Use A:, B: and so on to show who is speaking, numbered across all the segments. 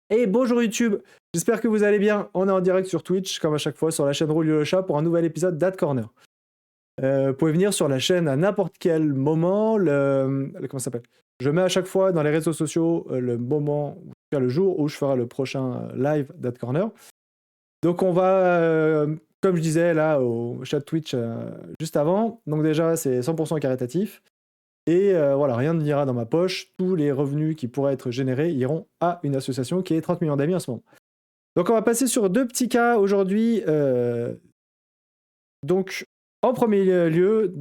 A: Et bonjour YouTube, j'espère que vous allez bien. On est en direct sur Twitch, comme à chaque fois, sur la chaîne Roule le Chat pour un nouvel épisode d'Ad Corner. Vous pouvez venir sur la chaîne à n'importe quel moment. Comment ça s'appelle ? Je mets à chaque fois dans les réseaux sociaux le moment, le jour où je ferai le prochain live d'Ad Corner. Donc on va, comme je disais là au chat Twitch juste avant, donc déjà c'est 100% caritatif. Et voilà, rien ne ira dans ma poche. Tous les revenus qui pourraient être générés iront à une association qui est 30 millions d'amis en ce moment. Donc on va passer sur deux petits cas aujourd'hui. Donc en premier lieu,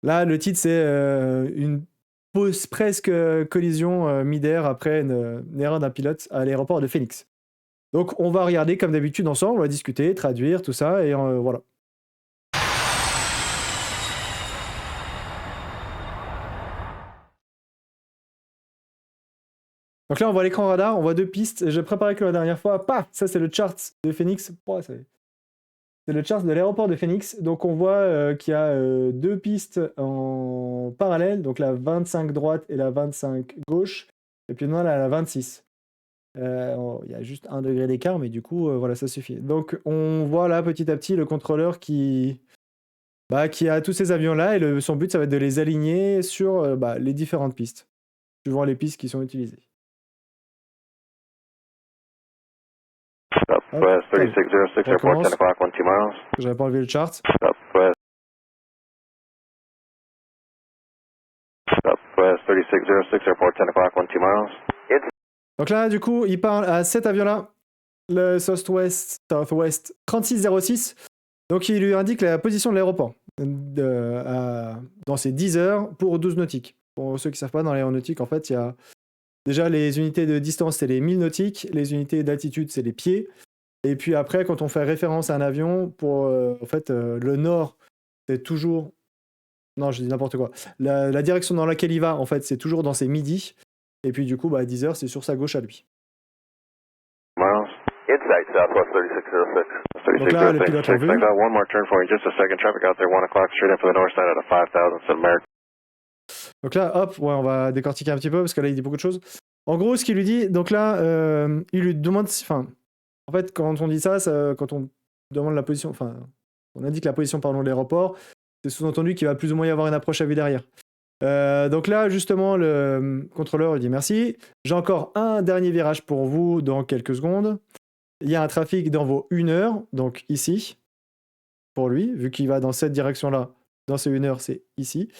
A: là le titre c'est une presque collision mid-air après une erreur d'un pilote à l'aéroport de Phoenix. Donc on va regarder comme d'habitude ensemble, on va discuter, traduire, tout ça, et voilà. Donc là, on voit l'écran radar, on voit deux pistes. J'ai préparé que la dernière fois. Paf, ça, c'est le chart de Phoenix. C'est le chart de l'aéroport de Phoenix. Donc, on voit qu'il y a deux pistes en parallèle. Donc, la 25 droite et la 25 gauche. Et puis, non, là, la 26. Il y a juste 1 degré d'écart, mais du coup, voilà, ça suffit. Donc, on voit là, petit à petit, le contrôleur qui a tous ces avions-là. Et son but, ça va être de les aligner sur les différentes pistes, suivant les pistes qui sont utilisées.
B: Southwest 3606, airport 10 o'clock, 12 miles.
A: J'avais pas enlevé le chart.
B: Southwest 3606, airport 10 o'clock, 12 miles.
A: Donc là, du coup, il parle à cet avion-là, le Southwest 3606. Donc il lui indique la position de l'aéroport dans ses 10 heures pour 12 nautiques. Pour ceux qui ne savent pas, dans l'aéronautique, en fait, il y a déjà les unités de distance, c'est les 1000 nautiques. Les unités d'altitude, c'est les pieds. Et puis après, quand on fait référence à un avion, pour le nord, c'est toujours... Non, je dis n'importe quoi. La direction dans laquelle il va, en fait, c'est toujours dans ses midis. Et puis du coup, à 10 heures, c'est sur sa gauche à lui.
B: Miles. Inside Southwest 3606.
A: Donc là, le pilote l'a vu.
B: One more turn for you, just a second. Traffic out there, 1 o'clock, straight in for the north side at a 5000, South America.
A: Donc là, hop, ouais, on va décortiquer un petit peu parce que là, il dit beaucoup de choses. En gros, ce qu'il lui dit, donc là, il lui demande, en fait, quand on dit ça, quand on demande la position, on indique la position, de l'aéroport, c'est sous-entendu qu'il va plus ou moins y avoir une approche à vue derrière. Donc là, justement, le contrôleur il dit merci. J'ai encore un dernier virage pour vous dans quelques secondes. Il y a un trafic dans vos 1 heure, donc ici, pour lui, vu qu'il va dans cette direction-là, dans ces 1 heure, c'est ici,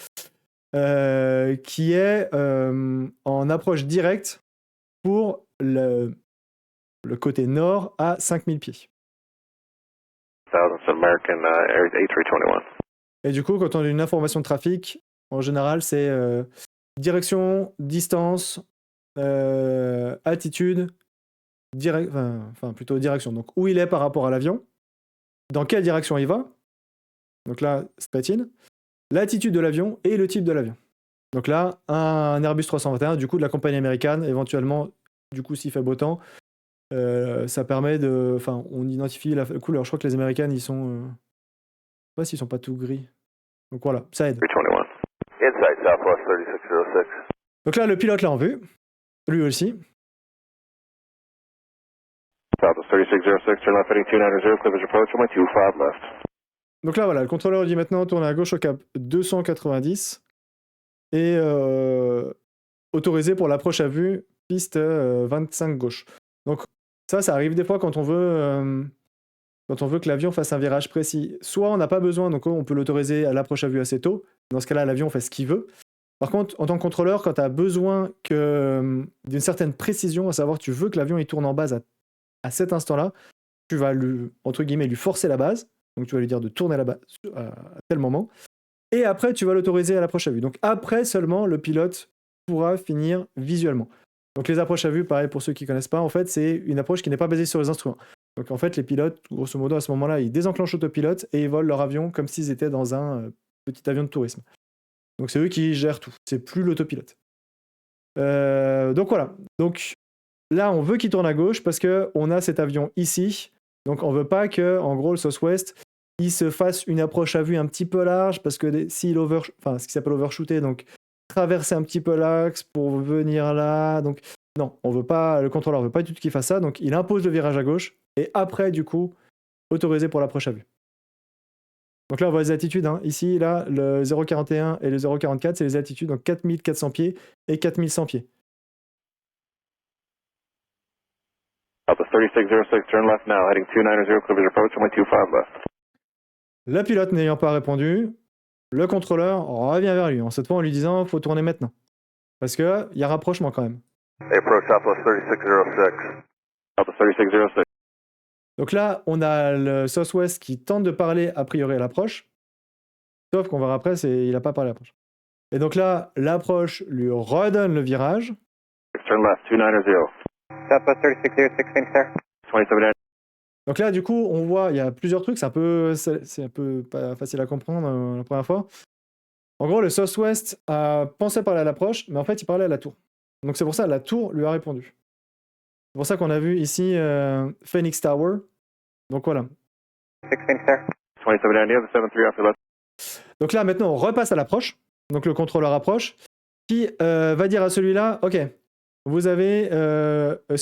A: qui est en approche directe pour le côté nord à 5000 pieds.
B: American A321.
A: Et du coup, quand on a une information de trafic, en général, c'est direction, distance, altitude, plutôt direction. Donc, où il est par rapport à l'avion, dans quelle direction il va, donc là, straight in, l'attitude de l'avion et le type de l'avion. Donc là, un Airbus 321, du coup, de la compagnie américaine, éventuellement, du coup, s'il fait beau temps, ça permet de... on identifie la couleur. Je crois que les Américaines, ils sont... je sais pas s'ils sont pas tout gris. Donc voilà, ça aide.
B: 321. Inside Southwest 3606.
A: Donc là, le pilote l'a en vue. Lui aussi.
B: Southwest 3606, turn left heading 290, clear approach, runway 25 left.
A: Donc là, voilà, le contrôleur dit maintenant tourner à gauche au cap 290 et autorisé pour l'approche à vue, piste 25 gauche. Donc ça arrive des fois quand on veut que l'avion fasse un virage précis. Soit on n'a pas besoin, donc on peut l'autoriser à l'approche à vue assez tôt. Dans ce cas-là, l'avion fait ce qu'il veut. Par contre, en tant que contrôleur, quand tu as besoin d'une certaine précision, à savoir tu veux que l'avion il tourne en base à cet instant-là, tu vas entre guillemets, lui forcer la base. Donc tu vas lui dire de tourner la base à tel moment. Et après, tu vas l'autoriser à l'approche à vue. Donc après seulement, le pilote pourra finir visuellement. Donc les approches à vue, pareil pour ceux qui ne connaissent pas, en fait, c'est une approche qui n'est pas basée sur les instruments. Donc en fait, les pilotes, grosso modo, à ce moment-là, ils désenclenchent l'autopilote et ils volent leur avion comme s'ils étaient dans un petit avion de tourisme. Donc c'est eux qui gèrent tout. C'est plus l'autopilote. Donc voilà. Donc là, on veut qu'il tourne à gauche parce qu'on a cet avion ici. Donc on veut pas que, en gros, le Southwest, il se fasse une approche à vue un petit peu large parce que s'il ce qui s'appelle overshooter, donc traverser un petit peu l'axe pour venir là. Donc non, le contrôleur veut pas du tout qu'il fasse ça, donc il impose le virage à gauche, et après, du coup, autorisé pour l'approche à vue. Donc là, on voit les altitudes. Hein. Ici, là, le 0,41 et le 0,44, c'est les altitudes, donc 4400 pieds et 4100 pieds.
B: Alpha 3606, turn left now, heading 290, clear visual approach, only 25 left.
A: La pilote n'ayant pas répondu, le contrôleur revient vers lui, en cette fois en lui disant « faut tourner maintenant ». Parce qu'il y a rapprochement quand même.
B: Hey, approach Alpha 3606. Alpha 3606.
A: Donc là, on a le Southwest qui tente de parler a priori à l'approche, sauf qu'on verra après, il n'a pas parlé à l'approche. Et donc là, l'approche lui redonne le virage.
B: Turn left, 290.
C: Southwest 3606, thanks, sir.
B: 27.
A: Donc là, du coup, on voit, il y a plusieurs trucs, c'est un peu pas facile à comprendre la première fois. En gros, le Southwest a pensé parler à l'approche, mais en fait, il parlait à la tour. Donc c'est pour ça la tour lui a répondu. C'est pour ça qu'on a vu ici Phoenix Tower. Donc voilà.
C: 6, thanks, sir.
B: 27 India, the 73 after left.
A: Donc là, maintenant, on repasse à l'approche. Donc le contrôleur approche, qui va dire à celui-là, OK, est-ce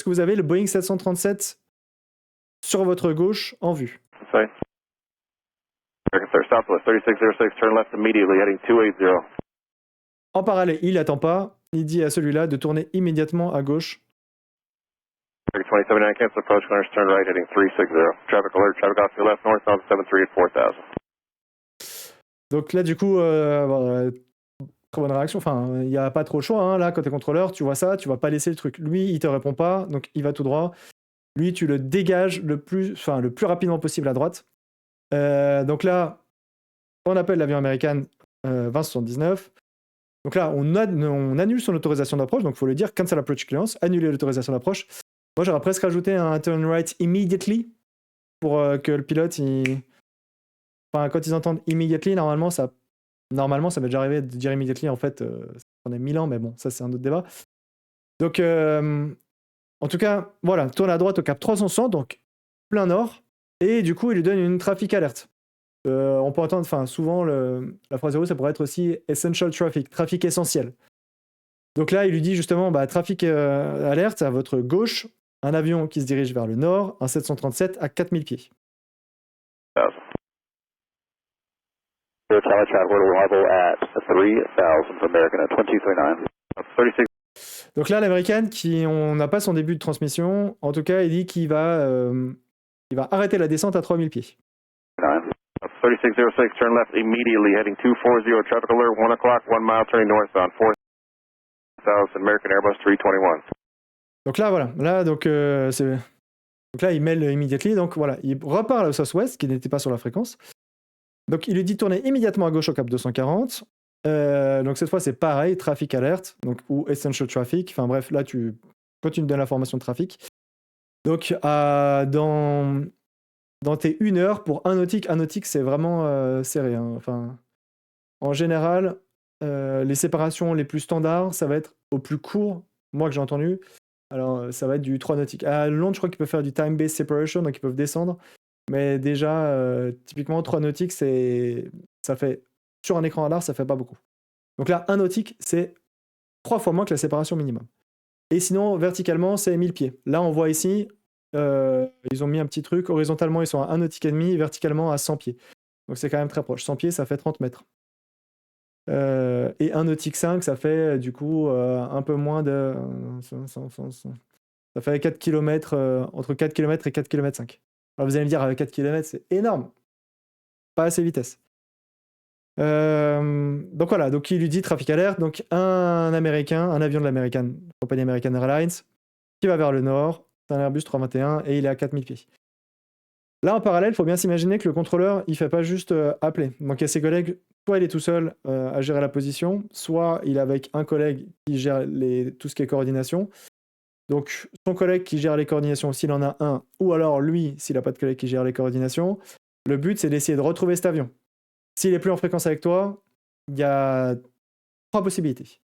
A: que vous avez le Boeing 737 sur votre gauche en vue?
B: Sorry. American Sir, Southwest 3606, turn left immediately, heading 280.
A: En parallèle, il n'attend pas. Il dit à celui-là de tourner immédiatement à gauche.
B: American 279, cancel approach, clearance, turn right, heading 360. Traffic alert, traffic off to your left, north, on 73 at 4000.
A: Donc là, du coup, très bonne réaction. Enfin, il n'y a pas trop le choix. Hein. Là, quand tu es contrôleur, tu vois ça, tu vas pas laisser le truc. Lui, il te répond pas, donc il va tout droit. Lui, tu le dégages le plus rapidement possible à droite. Donc là, on appelle l'avion américain 2079. Donc là, on annule son autorisation d'approche. Donc il faut le dire, cancel approach clearance, annuler l'autorisation d'approche. Moi, j'aurais presque rajouté un turn right immediately pour que le pilote, enfin, quand ils entendent immediately, normalement, ça m'est déjà arrivé de dire immediately. En fait, ça prendrait 1000 ans, mais bon, ça, c'est un autre débat. Donc, en tout cas, voilà, tourne à droite au cap 360, donc plein nord. Et du coup, il lui donne une traffic alerte. On peut entendre, enfin, souvent, la phrase zéro, ça pourrait être aussi essential traffic, trafic essentiel. Donc là, il lui dit justement, trafic alerte à votre gauche, un avion qui se dirige vers le nord, un 737 à 4000 pieds.
B: Charlie Chadwell arrival at 3000 for American at 2239. 36.
A: Donc là, l'américaine, on n'a pas son début de transmission, en tout cas, il dit qu'il va arrêter la descente à 3000 pieds.
B: 3606, turn left immediately, heading 240, traffic alert, 1 o'clock, 1 mile, turning northbound, 4000, American Airbus 321.
A: Donc là, voilà. Là, donc là, il mêle immediately. Donc voilà, il repart au Southwest, qui n'était pas sur la fréquence. Donc il lui dit de tourner immédiatement à gauche au cap 240. Donc cette fois, c'est pareil, trafic alerte, donc, ou essential traffic. Enfin bref, là, tu me donnes l'information de trafic. Donc dans tes 1 heure pour 1 nautique, c'est vraiment serré. Hein. Enfin, en général, les séparations les plus standards, ça va être au plus court, moi que j'ai entendu. Alors, ça va être du 3 nautiques. À Londres, je crois qu'ils peuvent faire du time-based separation, donc ils peuvent descendre. Mais déjà, typiquement, 3 nautiques, ça fait, sur un écran radar, ça fait pas beaucoup. Donc là, 1 nautique, c'est 3 fois moins que la séparation minimum. Et sinon, verticalement, c'est 1000 pieds. Là, on voit ici, ils ont mis un petit truc. Horizontalement, ils sont à 1 nautique et demi, verticalement à 100 pieds. Donc c'est quand même très proche. 100 pieds, ça fait 30 mètres. Et 1 nautique 5, ça fait du coup un peu moins de... ça fait 4 km, entre 4 km et 4 km 5. Alors vous allez me dire, avec 4 km, c'est énorme. Pas assez vitesse. Donc voilà, donc il lui dit trafic alerte. Donc un avion de l'American, compagnie American Airlines, qui va vers le nord. C'est un Airbus 321 et il est à 4000 pieds. Là, en parallèle, il faut bien s'imaginer que le contrôleur, il ne fait pas juste appeler. Donc, il y a ses collègues, soit il est tout seul à gérer la position, soit il est avec un collègue qui gère tout ce qui est coordination. Donc, son collègue qui gère les coordinations, s'il en a un, ou alors lui, s'il n'a pas de collègue qui gère les coordinations, le but, c'est d'essayer de retrouver cet avion. S'il n'est plus en fréquence avec toi, il y a 3 possibilités.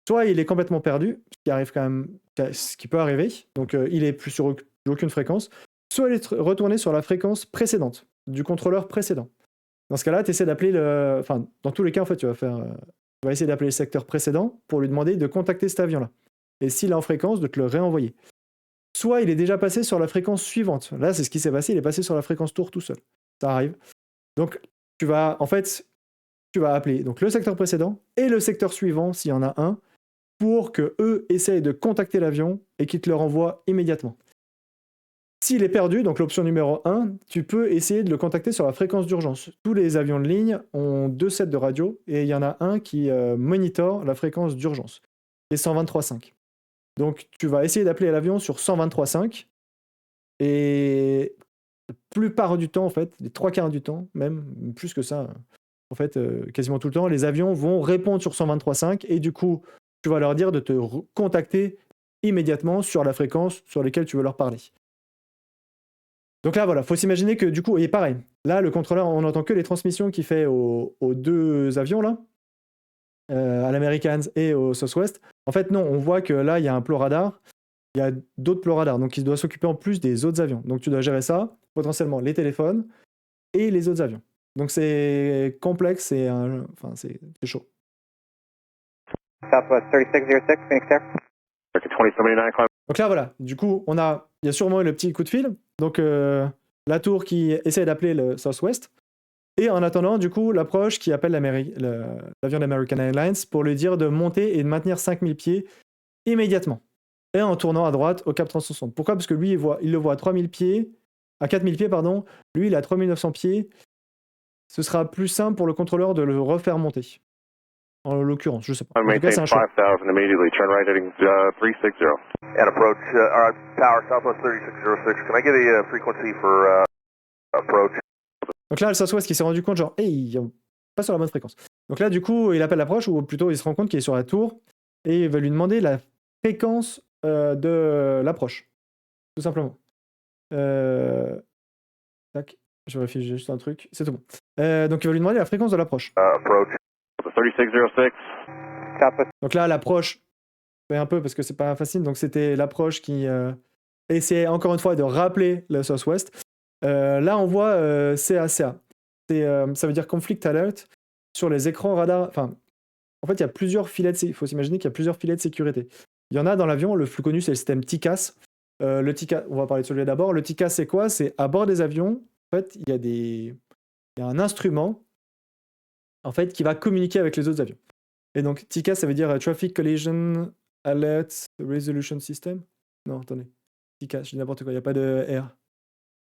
A: Soit il est complètement perdu, ce qui peut arriver, donc il est plus sur aucune fréquence, soit il est retourné sur la fréquence précédente, du contrôleur précédent. Dans ce cas-là, tu essaies d'appeler dans tous les cas, en fait, tu vas essayer d'appeler le secteur précédent pour lui demander de contacter cet avion-là. et s'il est en fréquence, de te le réenvoyer. Soit il est déjà passé sur la fréquence suivante. Là, c'est ce qui s'est passé, il est passé sur la fréquence tour tout seul. Ça arrive. Donc, tu vas appeler donc, le secteur précédent et le secteur suivant, s'il y en a un, pour qu'eux essayent de contacter l'avion et qu'ils te le renvoient immédiatement. S'il est perdu, donc l'option numéro 1, tu peux essayer de le contacter sur la fréquence d'urgence. Tous les avions de ligne ont 2 sets de radio et il y en a un qui monitore la fréquence d'urgence, qui est 123.5. Donc tu vas essayer d'appeler l'avion sur 123.5 et la plupart du temps, en fait, les 3/4 du temps, même plus que ça, en fait, quasiment tout le temps, les avions vont répondre sur 123.5 et du coup, tu vas leur dire de te contacter immédiatement sur la fréquence sur laquelle tu veux leur parler. Donc là, voilà, il faut s'imaginer que du coup, et pareil, là, le contrôleur, on n'entend que les transmissions qu'il fait aux 2 avions, là, à l'Americans et au Southwest. En fait, non, on voit que là, il y a un plow radar, il y a d'autres plow radars, donc il doit s'occuper en plus des autres avions. Donc tu dois gérer ça, potentiellement les téléphones et les autres avions. Donc c'est complexe, c'est chaud.
C: Southwest 3606, Phoenix Air.
B: Circuit 2079, climb.
A: Donc là, voilà, du coup, il y a sûrement eu le petit coup de fil, donc la tour qui essaie d'appeler le Southwest, et en attendant, du coup, l'approche qui appelle l'avion d'American Airlines pour lui dire de monter et de maintenir 5000 pieds immédiatement, et en tournant à droite au cap 360. Pourquoi ? Parce que lui, il le voit à 4000 pieds, à 4000 pieds, pardon, lui, il est à 3900 pieds. Ce sera plus simple pour le contrôleur de le refaire monter. En l'occurrence, je sais pas. En tout cas, c'est
B: Maintain
A: un choix.
B: 5000 immediately. Turn right heading 360.
D: And approach, Tower Southwest 3606. Can I get a frequency for approach?
A: Donc là, le Southwest qui s'est rendu compte, genre, hey, il est pas sur la bonne fréquence. Donc là, du coup, il appelle l'approche, ou plutôt, il se rend compte qu'il est sur la tour, et il va lui demander la fréquence de l'approche, tout simplement. Tac, je vérifie juste un truc, c'est tout bon. Donc il va lui demander la fréquence de l'approche.
D: Approach.
B: 3606.
C: Southwest
A: Donc là, l'approche, c'est un peu parce que c'est pas facile, donc c'était l'approche qui essayait encore une fois de rappeler le Southwest. Là, on voit CACA. Ça veut dire Conflict Alert sur les écrans radar. Enfin, en fait, il y a plusieurs filets il faut s'imaginer qu'il y a plusieurs filets de sécurité. Il y en a dans l'avion, le plus connu, c'est le système TCAS. Le TCAS, on va parler de celui-là d'abord. Le TCAS, c'est quoi ? C'est à bord des avions, en fait, il y a un instrument en fait, qui va communiquer avec les autres avions. Et donc, TCAS, ça veut dire Traffic Collision Alert Resolution System. Non, attendez. TCAS, je dis n'importe quoi, il n'y a pas de R.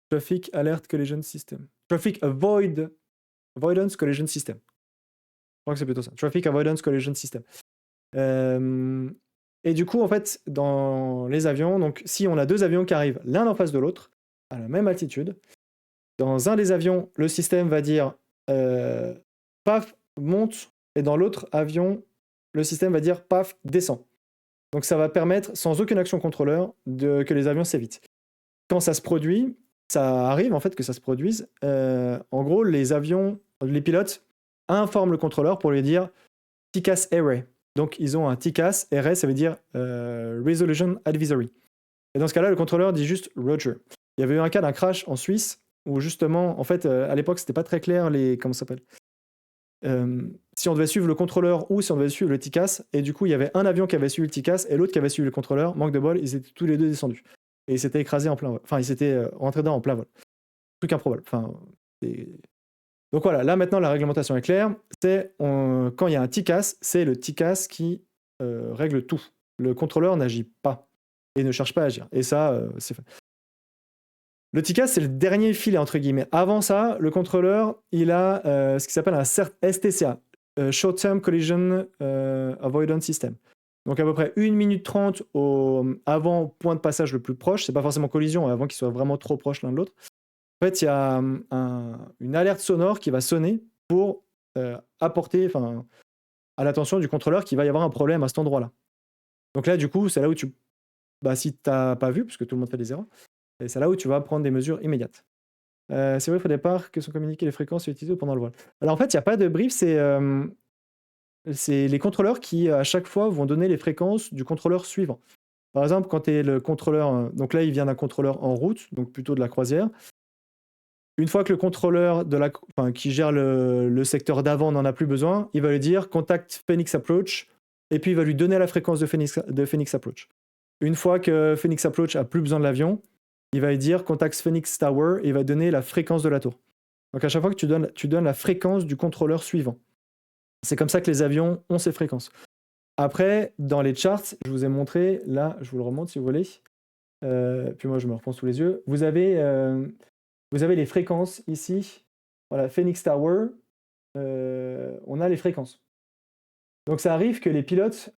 A: Traffic Alert Collision System. Traffic Avoidance Collision System. Je crois que c'est plutôt ça. Traffic Avoidance Collision System. Et du coup, en fait, dans les avions, donc si on a 2 avions qui arrivent l'un en face de l'autre, à la même altitude, dans un des avions, le système va dire paf, monte, et dans l'autre avion, le système va dire paf, descend. Donc ça va permettre, sans aucune action contrôleur, que les avions s'évitent. Quand ça se produit, ça arrive en fait que ça se produise, en gros, les pilotes informent le contrôleur pour lui dire TCAS Array. Donc ils ont un TCAS, Array, ça veut dire Resolution Advisory. Et dans ce cas-là, le contrôleur dit juste Roger. Il y avait eu un cas d'un crash en Suisse où justement, en fait, à l'époque, c'était pas très clair comment ça s'appelle. Si on devait suivre le contrôleur ou si on devait suivre le TCAS, et du coup, il y avait un avion qui avait suivi le TCAS et l'autre qui avait suivi le contrôleur. Manque de bol, ils étaient tous les deux descendus. Et ils s'étaient écrasés en plein vol. Enfin, ils s'étaient rentrés dedans en plein vol. Truc improbable. Enfin, donc voilà, là maintenant, la réglementation est claire. Quand il y a un TCAS, c'est le TCAS qui règle tout. Le contrôleur n'agit pas et ne cherche pas à agir. Et ça, c'est fait. Le TCAS, c'est le dernier filet, entre guillemets. Avant ça, le contrôleur, il a ce qui s'appelle un STCA, Short Term Collision Avoidance System. Donc à peu près 1 minute 30 avant point de passage le plus proche. C'est pas forcément collision, avant qu'ils soient vraiment trop proches l'un de l'autre. En fait, il y a une alerte sonore qui va sonner pour apporter à l'attention du contrôleur qu'il va y avoir un problème à cet endroit-là. Donc là, du coup, c'est là où si tu n'as pas vu, parce que tout le monde fait des erreurs, et c'est là où tu vas prendre des mesures immédiates. C'est vrai, il faut au départ que sont communiquées les fréquences utilisées pendant le vol. Alors en fait, il n'y a pas de brief, c'est les contrôleurs qui, à chaque fois, vont donner les fréquences du contrôleur suivant. Par exemple, quand tu es le contrôleur, donc là, il vient d'un contrôleur en route, donc plutôt de la croisière. Une fois que le contrôleur qui gère le secteur d'avant n'en a plus besoin, il va lui dire « Contact Phoenix Approach » et puis il va lui donner la fréquence de Phoenix Approach. Une fois que Phoenix Approach a plus besoin de l'avion, il va lui dire contacte Phoenix Tower et il va donner la fréquence de la tour. Donc à chaque fois que tu donnes la fréquence du contrôleur suivant. C'est comme ça que les avions ont ces fréquences. Après, dans les charts, je vous ai montré, là, je vous le remonte si vous voulez. Puis moi, je me reprends sous les yeux. Vous avez les fréquences ici. Voilà, Phoenix Tower, on a les fréquences. Donc ça arrive que les pilotes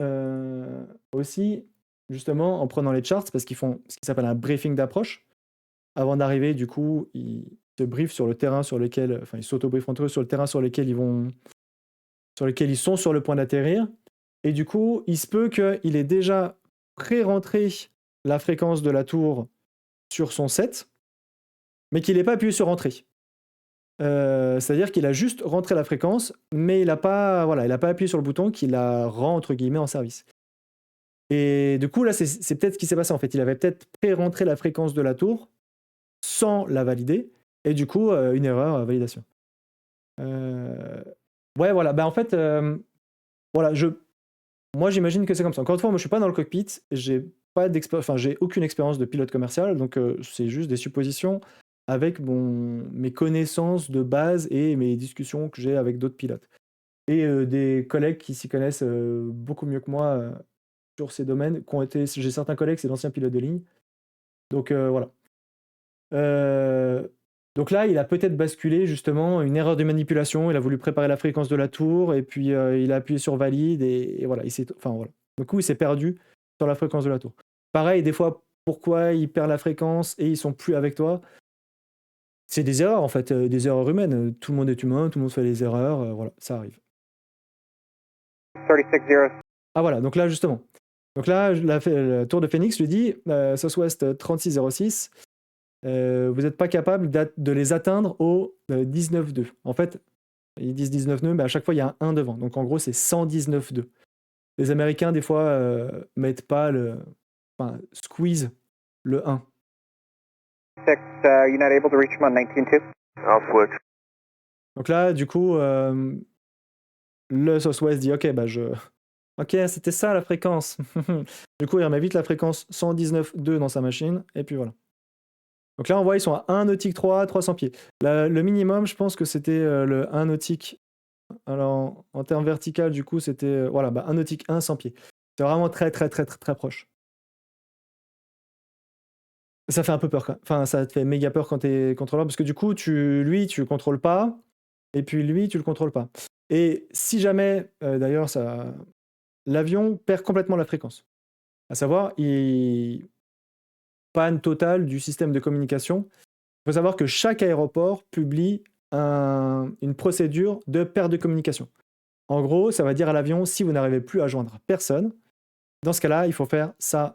A: aussi, justement, en prenant les charts, parce qu'ils font ce qui s'appelle un briefing d'approche, avant d'arriver, du coup, ils se briefent sur le terrain sur lequel, enfin, ils s'auto-briefent entre eux sur le terrain sur lequel ils sont sur le point d'atterrir. Et du coup, il se peut qu'il ait déjà pré-rentré la fréquence de la tour sur son set, mais qu'il n'ait pas appuyé sur Entrée. C'est-à-dire qu'il a juste rentré la fréquence, mais il n'a pas appuyé sur le bouton qui la rend, entre guillemets, en service. Et du coup, là, c'est peut-être ce qui s'est passé, en fait. Il avait peut-être pré-rentré la fréquence de la tour sans la valider, et du coup, une erreur à validation. Ouais, voilà. En fait, voilà, moi, j'imagine que c'est comme ça. Encore une fois, moi, je ne suis pas dans le cockpit, j'ai aucune expérience de pilote commercial, donc c'est juste des suppositions avec mes connaissances de base et mes discussions que j'ai avec d'autres pilotes. Et des collègues qui s'y connaissent beaucoup mieux que moi sur ces domaines. J'ai certains collègues, c'est d'anciens pilotes de ligne. Donc voilà. Donc là, il a peut-être basculé justement une erreur de manipulation. Il a voulu préparer la fréquence de la tour et puis il a appuyé sur valide et voilà. Voilà. Du coup, il s'est perdu sur la fréquence de la tour. Pareil, des fois, pourquoi il perd la fréquence et ils sont plus avec toi? C'est des erreurs en fait, des erreurs humaines. Tout le monde est humain, tout le monde fait des erreurs, voilà, ça arrive.
C: 36-0.
A: Ah voilà, donc là justement. Donc là, la tour de Phoenix lui dit Southwest 3606. Vous n'êtes pas capable de les atteindre au 19.2. En fait, ils disent 19.2, mais à chaque fois, il y a un 1 devant. Donc en gros, c'est 119.2. Les Américains, des fois, mettent pas squeeze le 1.
C: 6, you're not able to reach him on 19.2?
D: I'll switch.
A: Donc là, du coup, le Southwest dit ok, ok, c'était ça la fréquence. Du coup, il remet vite la fréquence 119.2 dans sa machine, et puis voilà. Donc là, on voit, ils sont à 1 nautique 300 pieds. Le minimum, je pense que c'était le 1 nautique. Alors, en termes vertical, du coup, c'était 1 nautique 1, 100 pieds. C'est vraiment très, très, très, très, très proche. Ça fait un peu peur, quoi. Enfin, ça te fait méga peur quand t'es contrôleur, parce que du coup, tu le contrôles pas, et puis lui, tu le contrôles pas. Et si jamais, d'ailleurs, l'avion perd complètement la fréquence. À savoir, panne totale du système de communication. Il faut savoir que chaque aéroport publie une procédure de perte de communication. En gros, ça va dire à l'avion, si vous n'arrivez plus à joindre personne, dans ce cas-là, il faut faire ça.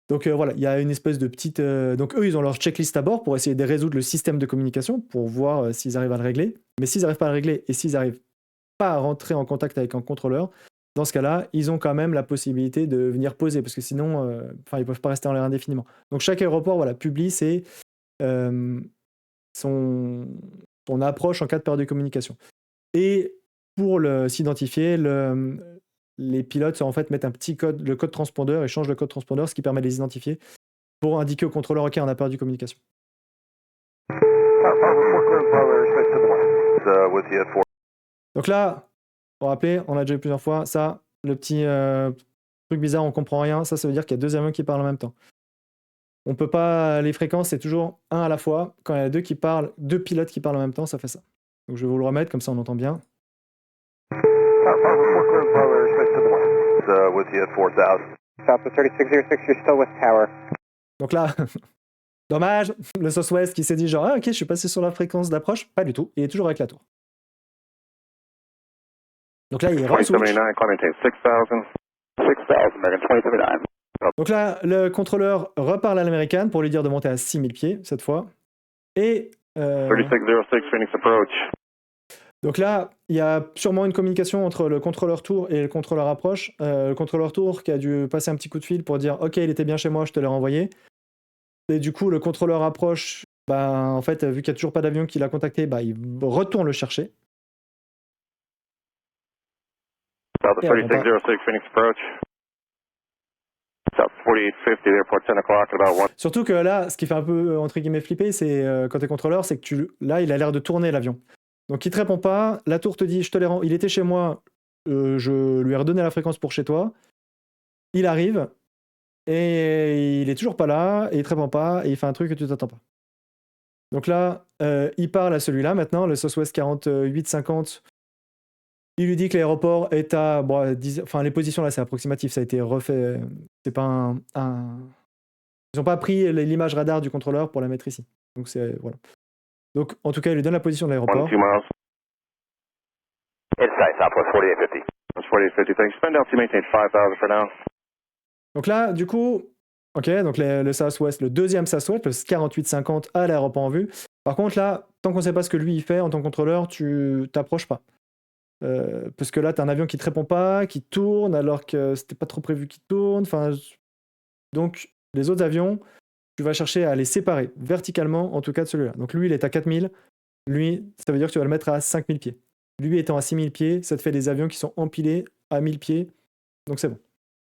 A: Donc voilà, il y a une espèce de petite... donc eux, ils ont leur checklist à bord pour essayer de résoudre le système de communication, pour voir s'ils arrivent à le régler. Mais s'ils n'arrivent pas à le régler et s'ils n'arrivent pas à rentrer en contact avec un contrôleur, dans ce cas-là, ils ont quand même la possibilité de venir poser, parce que sinon, ils ne peuvent pas rester en l'air indéfiniment. Donc chaque aéroport pipublie son approche en cas de perte de communication. Et pour s'identifier, les pilotes en fait mettent un petit code, le code transpondeur, et changent le code transpondeur, ce qui permet de les identifier pour indiquer au contrôleur ok, on a perdu communication. Donc là, pour rappeler, on a déjà eu plusieurs fois ça, le petit truc bizarre, on comprend rien, ça veut dire qu'il y a deux avions qui parlent en même temps. On peut pas, les fréquences, c'est toujours un à la fois. Quand il y a deux pilotes qui parlent en même temps, ça fait ça. Donc je vais vous le remettre, comme ça on entend bien. Donc là, dommage, le Southwest qui s'est dit genre, ok, je suis passé sur la fréquence d'approche. Pas du tout, il est toujours avec la tour. Donc là, il re-switch. Donc là, le contrôleur reparle à l'américaine pour lui dire de monter à 6000 pieds, cette fois. Et...
B: 3606 Phoenix approach.
A: Donc là, il y a sûrement une communication entre le contrôleur tour et le contrôleur approche. Le contrôleur tour qui a dû passer un petit coup de fil pour dire « Ok, il était bien chez moi, je te l'ai renvoyé ». Et du coup, le contrôleur approche, en fait, vu qu'il n'y a toujours pas d'avion qui l'a contacté, il retourne le chercher.
B: Delta
A: Et elle répond pas.
B: 3606 Phoenix approach. South 4850, airport 10 o'clock at about 1.
A: Surtout que là, ce qui fait un peu, entre guillemets, flipper, c'est quand t'es contrôleur, c'est que là, il a l'air de tourner l'avion. Donc il te répond pas, la tour te dit, je te les rends, il était chez moi, je lui ai redonné la fréquence pour chez toi. Il arrive, et il est toujours pas là, et il te répond pas, et il fait un truc que tu t'attends pas. Donc là, il parle à celui-là maintenant, le Southwest 4850. Il lui dit que l'aéroport est à... Bon, enfin, les positions là, c'est approximatif, ça a été refait. C'est pas Ils n'ont pas pris l'image radar du contrôleur pour la mettre ici. Donc c'est... Voilà. Donc en tout cas, il lui donne la position de l'aéroport.
B: 2 miles.
D: Inside, Southwest 4850.
B: That's 4850, thanks. Spend LT maintain 5000 for now.
A: Donc là, du coup, ok, donc le Southwest, le deuxième Southwest, le 4850 à l'aéroport en vue. Par contre, là, tant qu'on ne sait pas ce que lui il fait en tant que contrôleur, tu t'approches pas. Parce que là, tu as un avion qui te répond pas, qui tourne, alors que c'était pas trop prévu qu'il tourne. Enfin, donc, les autres avions, tu vas chercher à les séparer verticalement, en tout cas de celui-là. Donc lui, il est à 4000. Lui, ça veut dire que tu vas le mettre à 5000 pieds. Lui étant à 6000 pieds, ça te fait des avions qui sont empilés à 1000 pieds. Donc c'est bon.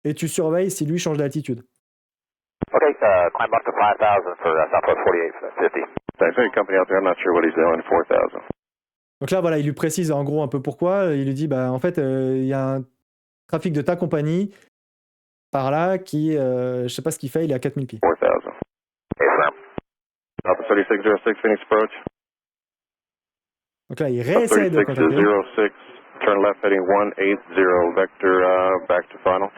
A: Et tu surveilles si lui change d'altitude.
D: Okay, climb up to 5000 for Southwest 4850.
B: Thanks. Any company out there, I'm not sure what he's doing, 4000.
A: Donc là, voilà, il lui précise en gros un peu pourquoi. Il lui dit, bah en fait, il y a un trafic de ta compagnie par là qui, je sais pas ce qu'il fait, il est à 4000 pieds.
B: 4000.
D: Hey, firm.
B: Delta 3606 Phoenix approach.
A: Donc là, il réessaye de le contacter.
B: 3606, turn left heading 180, vector back to final.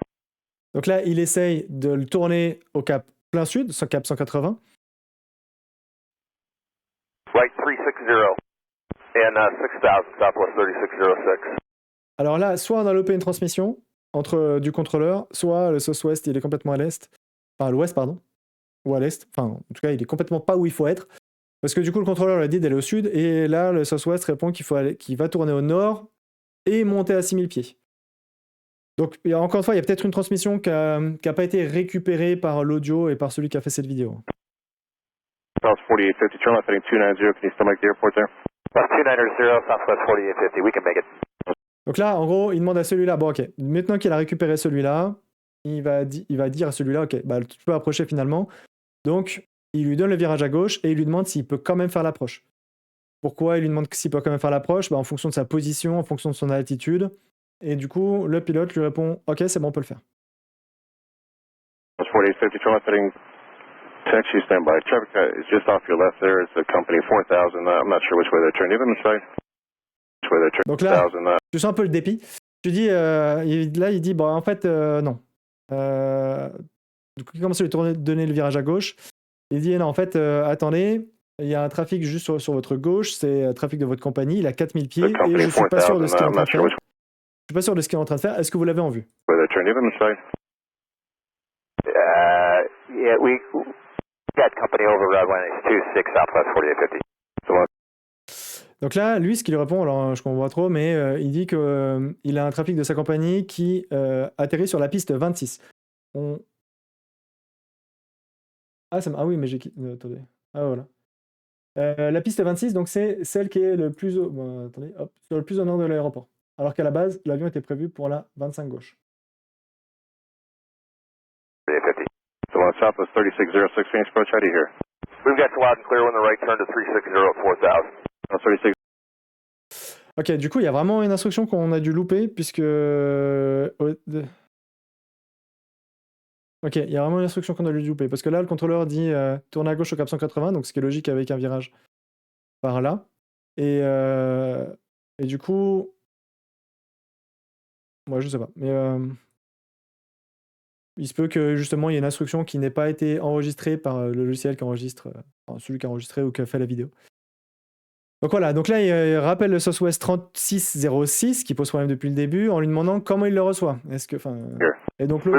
A: Donc là, il essaye de le tourner au cap plein sud, cap 180.
D: Right 360 and 6000 Southwest 3606.
A: Alors là, soit on a loupé une transmission entre du contrôleur, soit le Southwest, il est complètement à l'est. Enfin, à l'ouest, pardon. Ou à l'est. Enfin, en tout cas, il est complètement pas où il faut être. Parce que du coup, le contrôleur lui a dit d'aller au sud, et là, le Southwest répond qu'il va tourner au nord et monter à 6000 pieds. Donc, encore une fois, il y a peut-être une transmission qui n'a pas été récupérée par l'audio et par celui qui a fait cette vidéo.
B: South 4850, turn left heading 290, can you still make the airport there?
D: West 290 Southwest 4850, we can make it.
A: Donc là, en gros, il demande à celui-là, bon ok, maintenant qu'il a récupéré celui-là, il va dire à celui-là, ok, bah, tu peux approcher finalement. Donc, il lui donne le virage à gauche et il lui demande s'il peut quand même faire l'approche. Pourquoi il lui demande s'il peut quand même faire l'approche? Bah, en fonction de sa position, en fonction de son altitude. Et du coup, le pilote lui répond, ok, c'est bon, on peut le faire.
B: South 4850, turn left heading taxi standby. Traffic is just off your left there. It's a company 4000. I'm not sure which way they're turning. You have them inside? Which way they're turning?
A: Donc là,
B: 1000.
A: tu sens un peu le dépit. Tu dis, là, il dit, bon, en fait, non. Du coup, il commence à lui donner le virage à gauche. Il dit, non, en fait, attendez, il y a un trafic juste sur votre gauche, c'est un trafic de votre compagnie, il a 4000 pieds, et je suis pas sûr de ce qu'il est en train de faire. Je suis pas sûr de ce qu'il est en train de faire. Est-ce que vous l'avez en vue?
B: Where they're turning? You have them inside?
D: Yeah, we got company over 126 Southwest 4850.
A: Donc là, lui, ce qu'il lui répond, alors je comprends pas trop, mais il dit qu'il a un trafic de sa compagnie qui atterrit sur la piste 26. Ah oui, mais j'ai... attendez. Ah voilà. La piste 26, donc c'est celle qui est le plus attendez, hop, sur le plus au nord de l'aéroport. Alors qu'à la base, l'avion était prévu pour la 25 gauche.
B: 50. So on Southwest 3606 Phoenix approach, how do you hear?
D: We've got you loud and clear when the right turn to 360 at 4000.
B: 36.
A: Ok, du coup, il y a vraiment une instruction qu'on a dû louper, puisque... Ok, il y a vraiment une instruction qu'on a dû louper, parce que là, le contrôleur dit tourner à gauche au cap 180, donc ce qui est logique avec un virage par là. Et du coup... Moi, je sais pas, mais... il se peut que, justement, il y ait une instruction qui n'ait pas été enregistrée par le logiciel qui enregistre... celui qui a enregistré ou qui a fait la vidéo. Donc voilà, donc là, il rappelle le Southwest 3606 qui pose problème depuis le début en lui demandant comment il le reçoit. Est-ce que, et donc l'autre,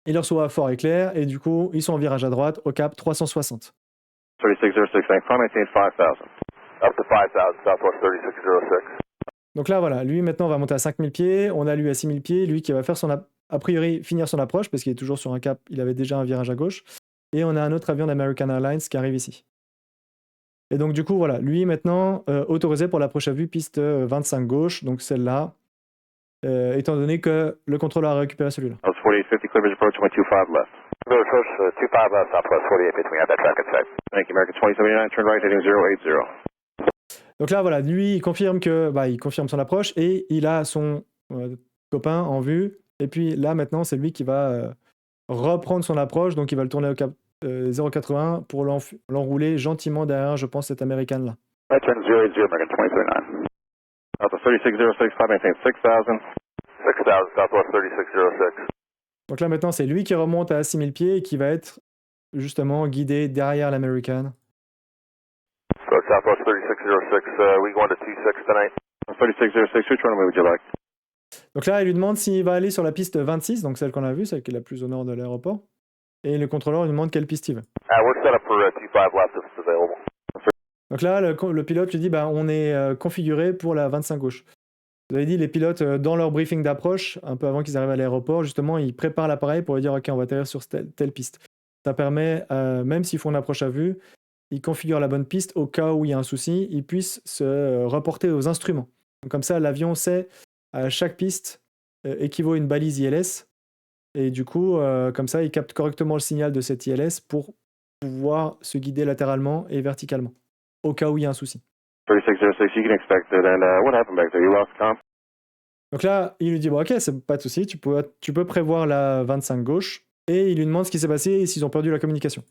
A: il le reçoit fort et clair, et du coup, ils sont en virage à droite au cap 360.
B: 3606, thanks. Climb maintain 5000.
D: Up to 5000 Southwest 3606.
A: Donc là, voilà, lui maintenant va monter à 5000 pieds, on a lui à 6000 pieds, lui qui va faire a priori finir son approche parce qu'il est toujours sur un cap, il avait déjà un virage à gauche. Et on a un autre avion d'American Airlines qui arrive ici. Et donc, du coup, voilà, lui, maintenant, autorisé pour l'approche à vue, piste 25 gauche, donc celle-là, étant donné que le contrôleur a récupéré celui-là.
B: That was 4850, clear visual approach, 125 left.
E: Clear approach 25 left, Southwest 48, between that traffic site.
B: Thank you, American 2079, turn right, heading 080.
A: Donc là, voilà, lui, il confirme il confirme son approche et il a son copain en vue. Et puis là, maintenant, c'est lui qui va reprendre son approche. Donc, il va le tourner au cap 080 pour l'enrouler gentiment derrière, je pense, cet American-là.
E: Right turn 080, American 2079.
B: Alpha 3606, climb maintain 6000.
D: 6000, Southwest 3606.
A: Donc là, maintenant, c'est lui qui remonte à 6000 pieds et qui va être justement guidé derrière l'American.
D: So Southwest 3606, we going to 26 tonight?
B: 3606, which runway would you like?
A: Donc là, il lui demande s'il va aller sur la piste 26, donc celle qu'on a vue, celle qui est la plus au nord de l'aéroport. Et le contrôleur lui demande quelle piste il veut.
D: We're set up for 25 left if it's available.
A: Donc là, le pilote lui dit on est configuré pour la 25 gauche. Vous avez dit, les pilotes, dans leur briefing d'approche, un peu avant qu'ils arrivent à l'aéroport, justement, ils préparent l'appareil pour lui dire « Ok, on va atterrir sur telle piste ». Ça permet, même s'ils font une approche à vue, ils configurent la bonne piste au cas où il y a un souci, ils puissent se reporter aux instruments. Donc, comme ça, l'avion sait à chaque piste équivaut à une balise ILS. Et du coup, comme ça, il capte correctement le signal de cette ILS pour pouvoir se guider latéralement et verticalement, au cas où il y a un souci.
B: 3606, you can expect it. And what happened back there? You lost comp?
A: Donc là, il lui dit ok, c'est pas de souci, tu peux prévoir la 25 gauche. Et il lui demande ce qui s'est passé et s'ils ont perdu la communication.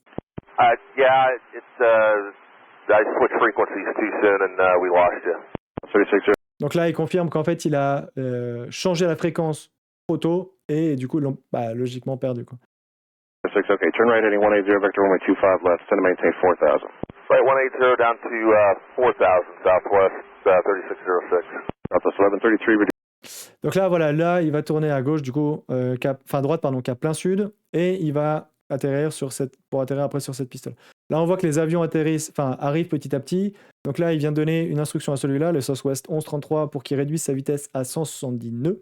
D: Yeah, it's I switched frequencies too soon and we lost you.
B: 3606.
A: Donc là, il confirme qu'en fait, il a changé la fréquence trop tôt et du coup, ils l'ont logiquement perdu, quoi.
B: 36, okay, turn right, heading 180, vector runway 25 left, send to maintain 4000.
D: Right, 180 down to 4000, Southwest 3606.
B: Southwest 1133, reduce.
A: Donc là, voilà, là, il va tourner à gauche, du coup, droite, cap plein sud, et il va atterrir pour atterrir après sur cette piste-là. Là, on voit que les avions arrivent petit à petit. Donc là, il vient de donner une instruction à celui-là, le Southwest 1133, pour qu'il réduise sa vitesse à 170 nœuds.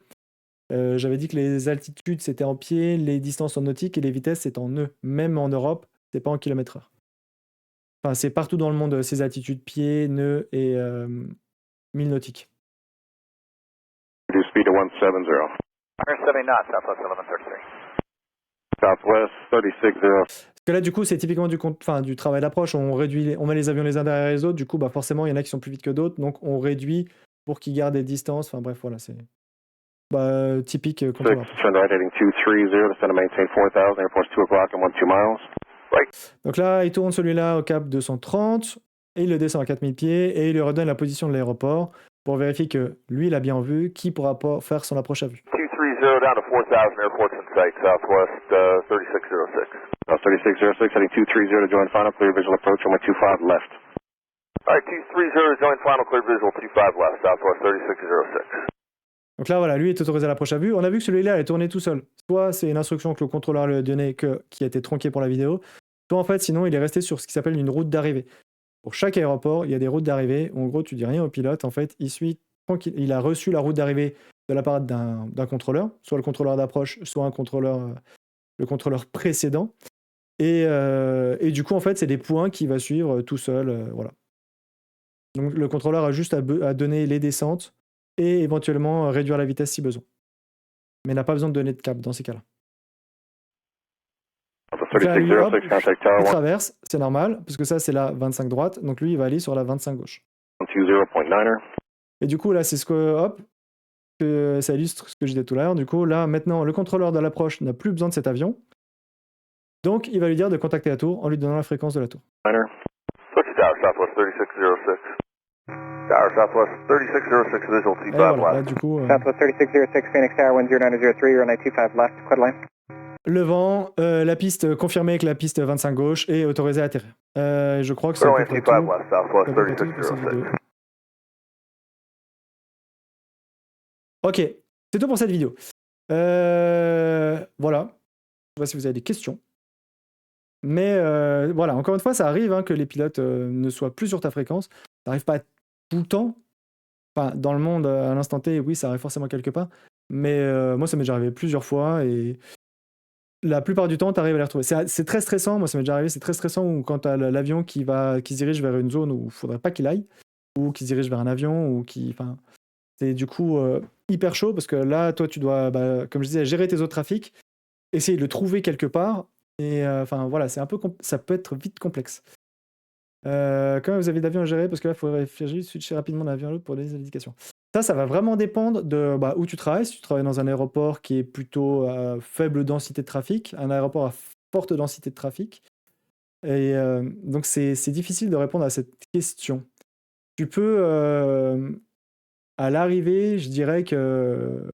A: J'avais dit que les altitudes, c'était en pieds, les distances en nautique, et les vitesses, c'est en nœuds. Même en Europe, c'est pas en kilomètres/heure. Enfin, c'est partout dans le monde, ces altitudes pieds, nœuds et milles nautiques.
B: Reduce speed to 170.
E: 170 knots, Southwest 1133.
B: Southwest 360.
A: Parce que là, du coup, c'est typiquement du travail d'approche. On met les avions les uns derrière les autres. Du coup, forcément, il y en a qui sont plus vite que d'autres. Donc, on réduit pour qu'ils gardent des distances. Enfin, bref, voilà, c'est typique contrôle.
B: 6, turn right, heading 230, descend to maintain 4000, airport's 2 o'clock and 12 miles. Right.
A: Donc là, il tourne celui-là au cap 230 et il le descend à 4000 pieds et il lui redonne la position de l'aéroport pour vérifier que lui, il a bien vu, qui pourra pas faire son approche à vue.
D: 230 down to 4000, airport's in sight, Southwest 3606.
B: 3606, heading 230 to join final, clear visual approach, runway 25 left.
D: All right, 230 join final, clear visual 25 left, Southwest 3606.
A: Donc là, voilà, lui est autorisé à l'approche à vue. On a vu que celui-là est tourné tout seul. Soit c'est une instruction que le contrôleur lui a donnée qui a été tronquée pour la vidéo, soit en fait, sinon, il est resté sur ce qui s'appelle une route d'arrivée. Pour chaque aéroport, il y a des routes d'arrivée. En gros, tu dis rien au pilote. En fait, il suit tranquille. Il a reçu la route d'arrivée de la part d'un contrôleur, soit le contrôleur d'approche, soit le contrôleur précédent. Et du coup, en fait, c'est des points qu'il va suivre tout seul. Voilà. Donc, le contrôleur a juste à donner les descentes et éventuellement réduire la vitesse si besoin. Mais n'a pas besoin de donner de cap dans ces cas-là. Donc là, lui, hop, il traverse, c'est normal, parce que ça, c'est la 25 droite. Donc lui, il va aller sur la 25 gauche.
B: 120.9er.
A: Et du coup, là, c'est que ça illustre ce que je disais tout à l'heure. Du coup, là, maintenant, le contrôleur de l'approche n'a plus besoin de cet avion. Donc, il va lui dire de contacter la tour en lui donnant la fréquence de la tour.
D: Switch to Tower Southwest 3606. Tower Southwest 3606, visual 25
A: Et voilà, là,
D: left.
A: du coup,
C: Southwest 3606, Phoenix Tower 10903, runway 25 left, quad line.
A: le vent, la piste confirmée que la piste 25 gauche est autorisée à atterrir. Je crois que c'est à
D: Runway
A: peu près
D: 25
A: tout.
D: left, Southwest
A: C'est à peu près tout pour cette
D: 3606.
A: vidéo. Ok, c'est tout pour cette vidéo. Voilà. Je sais pas si vous avez des questions. Mais voilà, encore une fois, ça arrive que les pilotes ne soient plus sur ta fréquence. Ça n'arrive pas tout le temps. Enfin, dans le monde, à l'instant T, oui, ça arrive forcément quelque part. Mais moi, ça m'est déjà arrivé plusieurs fois. Et la plupart du temps, tu arrives à les retrouver. C'est très stressant, moi ça m'est déjà arrivé, c'est très stressant quand tu as l'avion qui se dirige vers une zone où il ne faudrait pas qu'il aille, ou qui se dirige vers un avion, ou enfin, c'est du coup hyper chaud, parce que là, toi, tu dois, comme je disais, gérer tes autres trafics, essayer de le trouver quelque part, et enfin voilà, ça peut être vite complexe. Comment vous avez d'avions à gérer? Parce que là, il faut réfléchir, switcher rapidement d'un avion à l'autre pour des indications. Ça va vraiment dépendre de où tu travailles. Si tu travailles dans un aéroport qui est plutôt à faible densité de trafic, un aéroport à forte densité de trafic. Et donc, c'est difficile de répondre à cette question. Tu peux, à l'arrivée, je dirais que,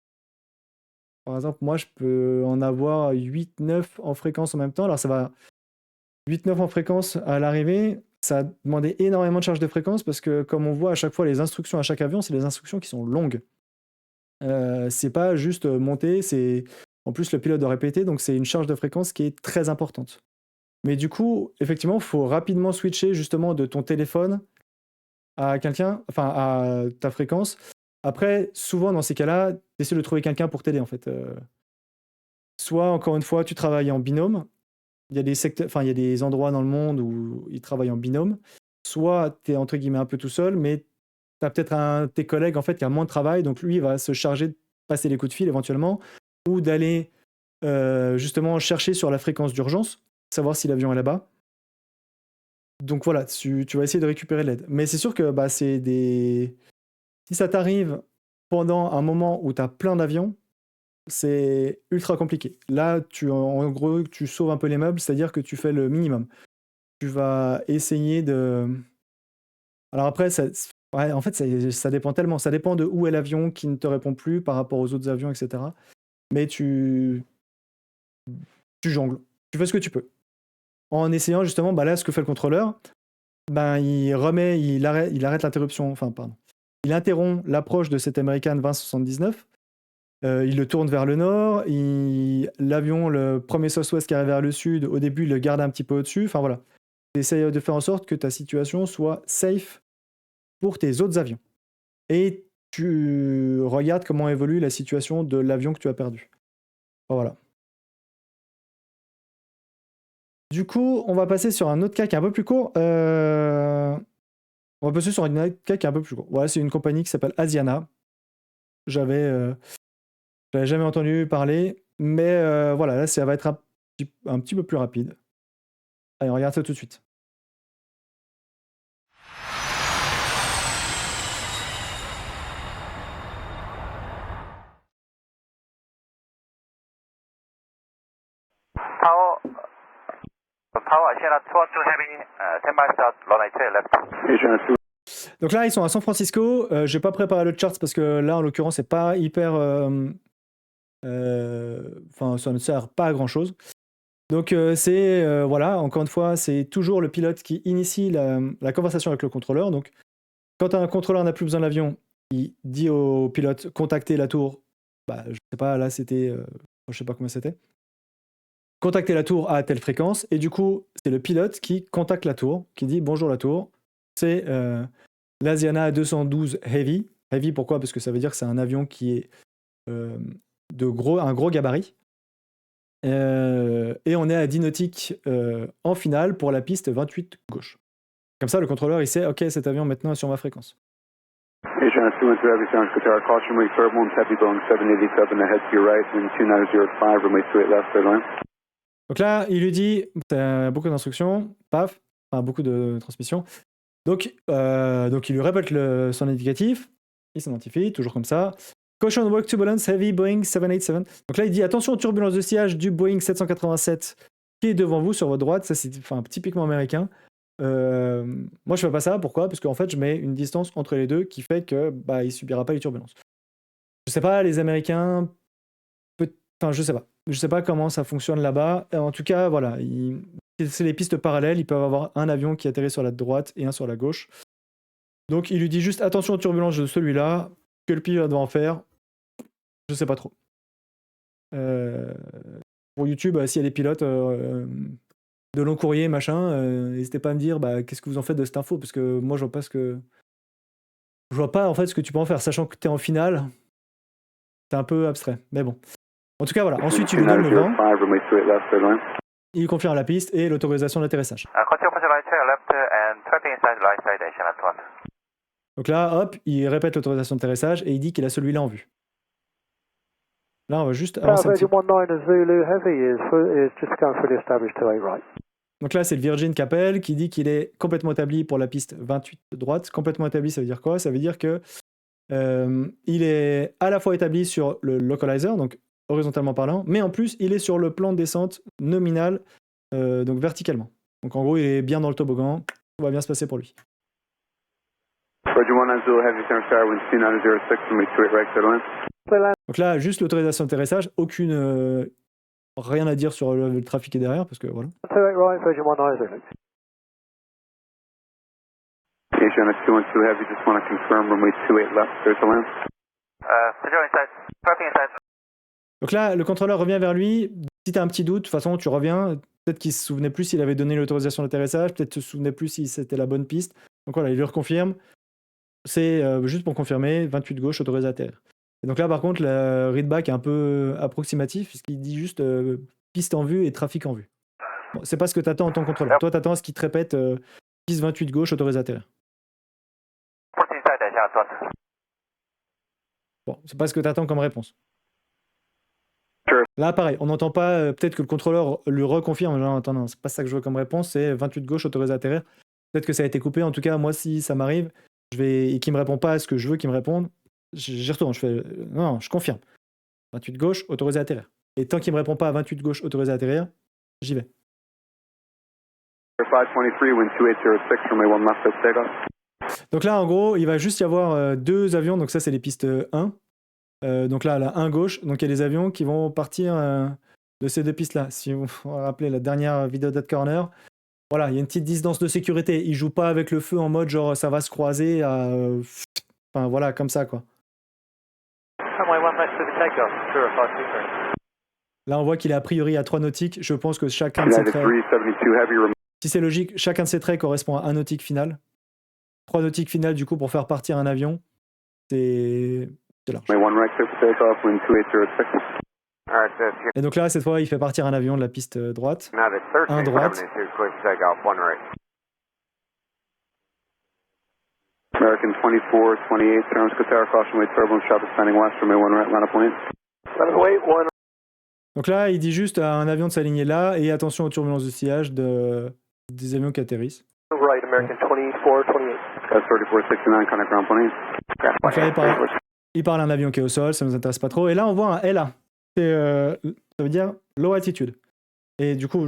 A: par exemple, moi, je peux en avoir 8-9 en fréquence en même temps. Alors, ça va 8-9 en fréquence à l'arrivée. Ça a demandé énormément de charge de fréquence parce que, comme on voit à chaque fois, les instructions à chaque avion, c'est des instructions qui sont longues. C'est pas juste monter, c'est en plus le pilote doit répéter, donc c'est une charge de fréquence qui est très importante. Mais du coup, effectivement, il faut rapidement switcher justement de ton téléphone à quelqu'un, enfin à ta fréquence. Après, souvent dans ces cas-là, tu essaies de trouver quelqu'un pour t'aider en fait. Soit, encore une fois, tu travailles en binôme. Il y a il y a des endroits dans le monde où ils travaillent en binôme. Soit tu es entre guillemets un peu tout seul, mais tu as peut-être un de tes collègues en fait, qui a moins de travail, donc lui, il va se charger de passer les coups de fil éventuellement, ou d'aller justement chercher sur la fréquence d'urgence, savoir si l'avion est là-bas. Donc voilà, tu vas essayer de récupérer l'aide. Mais c'est sûr que si ça t'arrive pendant un moment où tu as plein d'avions, c'est ultra compliqué. Là, en gros, tu sauves un peu les meubles, c'est-à-dire que tu fais le minimum. Tu vas essayer de... Alors après, ouais, en fait, ça dépend tellement. Ça dépend de où est l'avion qui ne te répond plus par rapport aux autres avions, etc. Mais tu jongles. Tu fais ce que tu peux. En essayant justement, là, ce que fait le contrôleur, il arrête l'interruption, enfin, pardon. Il interrompt l'approche de cet American 2079. Il le tourne vers le nord. L'avion, le premier Southwest qui arrive vers le sud, au début, il le garde un petit peu au-dessus. Enfin voilà. Tu essaies de faire en sorte que ta situation soit safe pour tes autres avions. Et tu regardes comment évolue la situation de l'avion que tu as perdu. Voilà. Du coup, on va passer sur un autre cas qui est un peu plus court. On va passer sur un autre cas qui est un peu plus court. Voilà, c'est une compagnie qui s'appelle Asiana. J'avais jamais entendu parler, mais voilà, là, ça va être un petit peu plus rapide. Allez, on regarde ça tout de suite.
E: Power, Asiana 212 Heavy, 10 miles south, runway 2 left.
A: Donc là, ils sont à San Francisco. Je n'ai pas préparé le chart parce que là, en l'occurrence, c'est pas hyper... ça ne sert pas à grand-chose. Donc voilà, encore une fois, c'est toujours le pilote qui initie la conversation avec le contrôleur. Donc quand un contrôleur n'a plus besoin de l'avion, il dit au pilote contacter la tour. Je sais pas, là c'était, je sais pas combien c'était. Contacter la tour à telle fréquence, et du coup, c'est le pilote qui contacte la tour, qui dit bonjour la tour. C'est l'Asiana 212 Heavy. Heavy, pourquoi? Parce que ça veut dire que c'est un avion qui est un gros gabarit. Et on est à 10 nautiques en finale pour la piste 28 gauche. Comme ça, le contrôleur, il sait, ok, cet avion maintenant est sur ma fréquence.
B: Asiana 212 Heavy, San Francisco Tower, caution runway turbulence, heavy Boeing 787 ahead to your right, and 2905, runway 28 left, clear line.
A: Donc là, il lui dit, t'as beaucoup d'instructions, paf, enfin beaucoup de transmissions. Donc il lui répète son indicatif, il s'identifie, toujours comme ça. Caution work turbulence, heavy Boeing 787. Donc là, il dit attention aux turbulences de sillage du Boeing 787 qui est devant vous sur votre droite. Ça, c'est typiquement américain. Moi, je fais pas ça. Pourquoi? Parce qu'en fait, je mets une distance entre les deux qui fait que il subira pas les turbulences. Je sais pas, les Américains. Je sais pas. Je sais pas comment ça fonctionne là-bas. En tout cas, voilà. C'est les pistes parallèles. Ils peuvent avoir un avion qui atterrit sur la droite et un sur la gauche. Donc, il lui dit juste attention aux turbulences de celui-là. Que le pilote va en faire, je sais pas trop. Pour YouTube, s'il y a des pilotes de long courrier, machin, n'hésitez pas à me dire qu'est-ce que vous en faites de cette info, parce que moi je vois pas en fait ce que tu peux en faire, sachant que tu es en finale, c'est un peu abstrait, mais bon. En tout cas, voilà. Ensuite, tu lui donnes le vent, il confirme la piste et l'autorisation d'atterrissage.
E: Continue for the right tail left and trapping inside right side Asian at 1.
A: Donc là, hop, il répète l'autorisation d'atterrissage et il dit qu'il a celui-là en vue. Là, on va juste avancer un petit peu. Donc là, c'est le Virgin qui appelle, qui dit qu'il est complètement établi pour la piste 28 droite. Complètement établi, ça veut dire quoi? Ça veut dire que il est à la fois établi sur le localizer, donc horizontalement parlant, mais en plus, il est sur le plan de descente nominal, donc verticalement. Donc en gros, il est bien dans le toboggan, tout va bien se passer pour lui. Donc là, juste l'autorisation d'atterrissage, aucune... rien à dire sur le trafic qui est derrière, parce que voilà. Donc là, le contrôleur revient vers lui. Si tu as un petit doute, de toute façon, tu reviens. Peut-être qu'il ne se souvenait plus s'il avait donné l'autorisation d'atterrissage, peut-être qu'il ne se souvenait plus si c'était la bonne piste. Donc voilà, il lui reconfirme. C'est juste pour confirmer, 28 gauche, autorisé à atterrir. Et donc là, par contre, le readback est un peu approximatif, puisqu'il dit juste piste en vue et trafic en vue. Bon, c'est pas ce que tu attends en tant que contrôleur. Toi, tu attends à ce qu'il te répète piste 28 gauche, autorisé à atterrir. Bon, c'est pas ce que tu attends comme réponse. Là, pareil, on n'entend pas, peut-être que le contrôleur lui reconfirme, genre, attends, non, c'est pas ça que je veux comme réponse, c'est 28 gauche, autorisé à atterrir. Peut-être que ça a été coupé, en tout cas, moi, si ça m'arrive, et qu'il me répond pas à ce que je veux qu'il me réponde, j'y retourne, je fais, non, je confirme. 28 gauche, autorisé à atterrir. Et tant qu'il me répond pas à 28 gauche, autorisé à atterrir, j'y vais. Donc là, en gros, il va juste y avoir deux avions, donc ça, c'est les pistes 1. Donc là, la 1 gauche, donc il y a des avions qui vont partir de ces deux pistes-là. Si vous vous rappelez la dernière vidéo d'Ad Corner, voilà, il y a une petite distance de sécurité. Ils jouent pas avec le feu en mode genre ça va se croiser à... Enfin voilà, comme ça quoi. Là, on voit qu'il est a priori à 3 nautiques. Je pense que chacun de ces traits... Si c'est logique, chacun de ces traits correspond à 1 nautique final. 3 nautiques finales, du coup, pour faire partir un avion, c'est large. Et donc là, cette fois, il fait partir un avion de la piste droite. 1 droite.
B: American 24, 28, turns Qatar, caution wait turbulence, traffic standing west from A1 right, Atlanta point.
A: Donc là, il dit juste à un avion de s'aligner là et attention aux turbulences de sillage des avions qui atterrissent.
D: Right, American 24, 28.
B: That's 3469, contact ground point.
A: Donc là, il parle à un avion qui est au sol, ça ne nous intéresse pas trop. Et là, on voit un LA. Ça veut dire low altitude. Et du coup,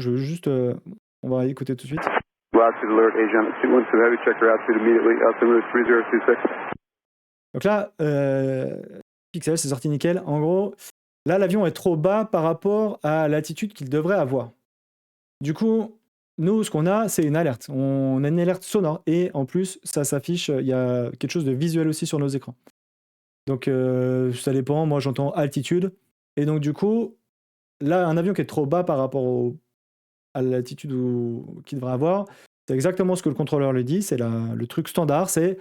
A: on va écouter tout de suite.
B: Altitude alert, Asian 212 heavy, check your altitude immediately, altimeter 3026.
A: Donc là, Pixel, c'est sorti nickel. En gros, là, l'avion est trop bas par rapport à l'altitude qu'il devrait avoir. Du coup, nous, ce qu'on a, c'est une alerte. On a une alerte sonore. Et en plus, ça s'affiche, il y a quelque chose de visuel aussi sur nos écrans. Donc, ça dépend. Moi, j'entends altitude. Et donc, du coup, là, un avion qui est trop bas par rapport à l'altitude qu'il devrait avoir, c'est exactement ce que le contrôleur lui dit. C'est le truc standard. C'est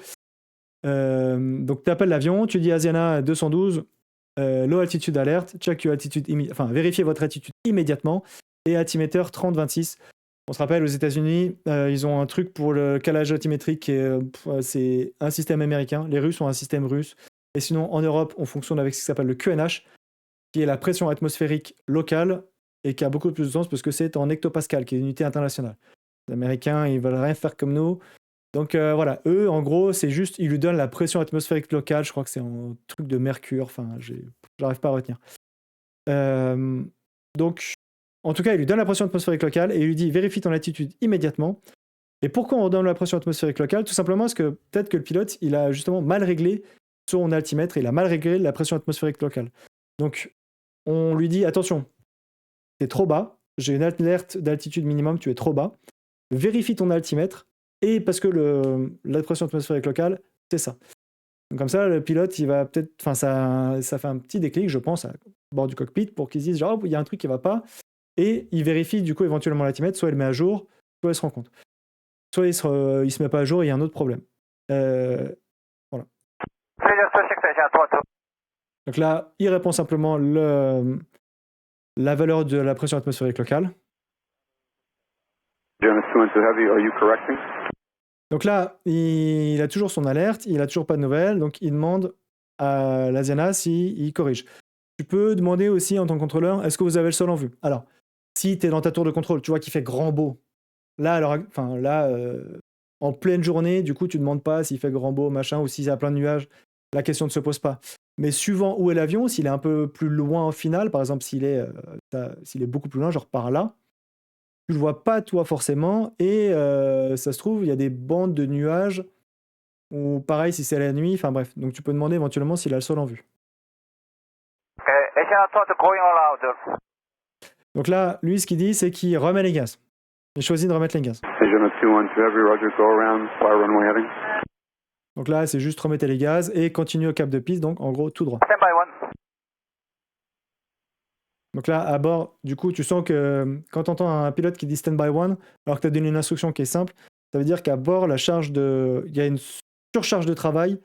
A: donc, tu appelles l'avion, tu dis Asiana 212, low altitude alert, check your altitude, vérifiez votre altitude immédiatement. Et altimeter 3026. On se rappelle, aux États-Unis, ils ont un truc pour le calage altimétrique, c'est un système américain. Les Russes ont un système russe. Et sinon, en Europe, on fonctionne avec ce qui s'appelle le QNH, qui est la pression atmosphérique locale et qui a beaucoup plus de sens parce que c'est en hectopascal, qui est une unité internationale. Les Américains, ils veulent rien faire comme nous. Donc voilà, eux, en gros, c'est juste, ils lui donnent la pression atmosphérique locale. Je crois que c'est un truc de mercure. Enfin, j'arrive pas à retenir. Donc, en tout cas, il lui donne la pression atmosphérique locale et il lui dit vérifie ton altitude immédiatement. Et pourquoi on donne la pression atmosphérique locale? Tout simplement parce que peut-être que le pilote, il a justement mal réglé son altimètre et il a mal réglé la pression atmosphérique locale. Donc, on lui dit attention, t'es trop bas, j'ai une alerte d'altitude minimum, tu es trop bas. Vérifie ton altimètre et parce que la pression atmosphérique locale, c'est ça. Donc comme ça, le pilote, il va peut-être, ça fait un petit déclic, je pense, à bord du cockpit pour qu'il se dise genre, il y a un truc qui va pas. Et il vérifie du coup éventuellement l'altimètre, soit il le met à jour, soit il se rend compte. Soit il se met pas à jour et il y a un autre problème. Voilà. Donc là, il répond simplement la valeur de la pression atmosphérique locale.
B: Janus 212 Heavy, are you correcting?
A: Donc là, il a toujours son alerte, il a toujours pas de nouvelles, donc il demande à l'Asiana s'il corrige. Tu peux demander aussi en tant que contrôleur, est-ce que vous avez le sol en vue? Alors, si tu es dans ta tour de contrôle, tu vois qu'il fait grand beau. Là, alors, en pleine journée, du coup, tu demandes pas s'il fait grand beau, machin, ou s'il y a plein de nuages. La question ne se pose pas. Mais suivant où est l'avion, s'il est un peu plus loin au final, par exemple, s'il est beaucoup plus loin, genre par là, tu le vois pas toi forcément, et ça se trouve, il y a des bandes de nuages, ou pareil si c'est la nuit, enfin bref. Donc tu peux demander éventuellement s'il a le sol en vue.
E: Asiana 2 going all out.
A: Donc là, lui, ce qu'il dit, c'est qu'il remet les gaz. Il choisit de remettre les gaz.
B: Janus 212 Heavy, Roger, go around, fire runway heading.
A: Donc là, c'est juste remettre les gaz et continuer au cap de piste, donc en gros tout droit.
E: Stand by 1.
A: Donc là, à bord, du coup, tu sens que quand tu entends un pilote qui dit stand by 1, alors que tu as donné une instruction qui est simple, ça veut dire qu'à bord, il y a une surcharge de travail